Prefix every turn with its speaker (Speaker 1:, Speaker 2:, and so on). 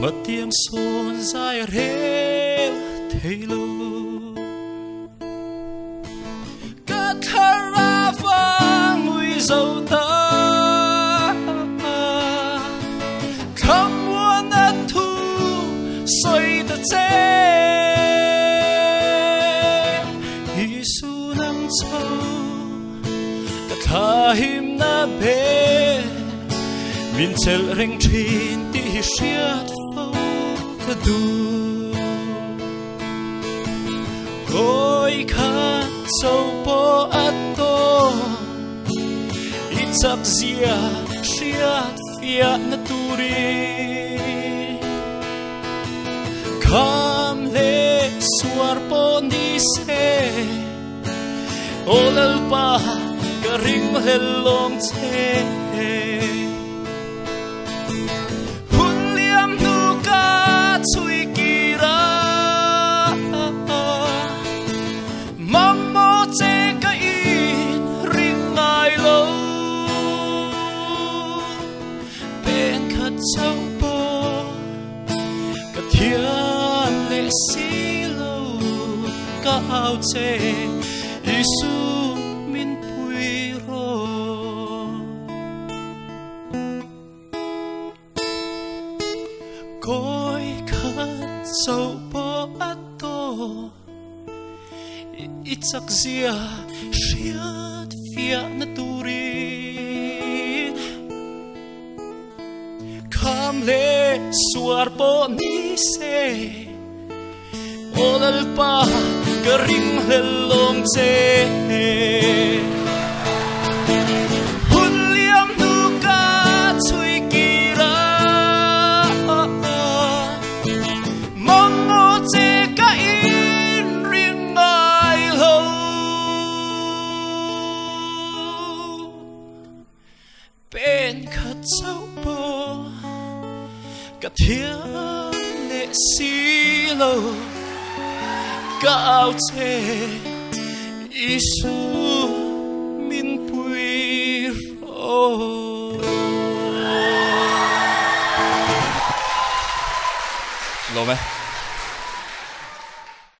Speaker 1: mất tiếng xôn dài rêu thấy lâu cả thà ra vang mùi dầu ta không muốn ăn thu xoay ta chế Giêsu nằm châu cả thà him na bê min chel reng thin ti shiat fo ka du koi kha so po ato itzak zia shiat fiat naturi kam le suar po ni se olal pa ka ring helong che châu bò cả thiên lệ xí lâu cả áo chê Giêsu min pui ro cõi khát châu bò ato itzak zia shiat fiat naturi Kam le suar po ni se olal pa garing helong che Huliam nuka chui kira Mongo che ka in ring ai lo Ben khat châu po cả thiên lệ xí lâu cả áo chê Giêsu min pui ro
Speaker 2: Lô mẹ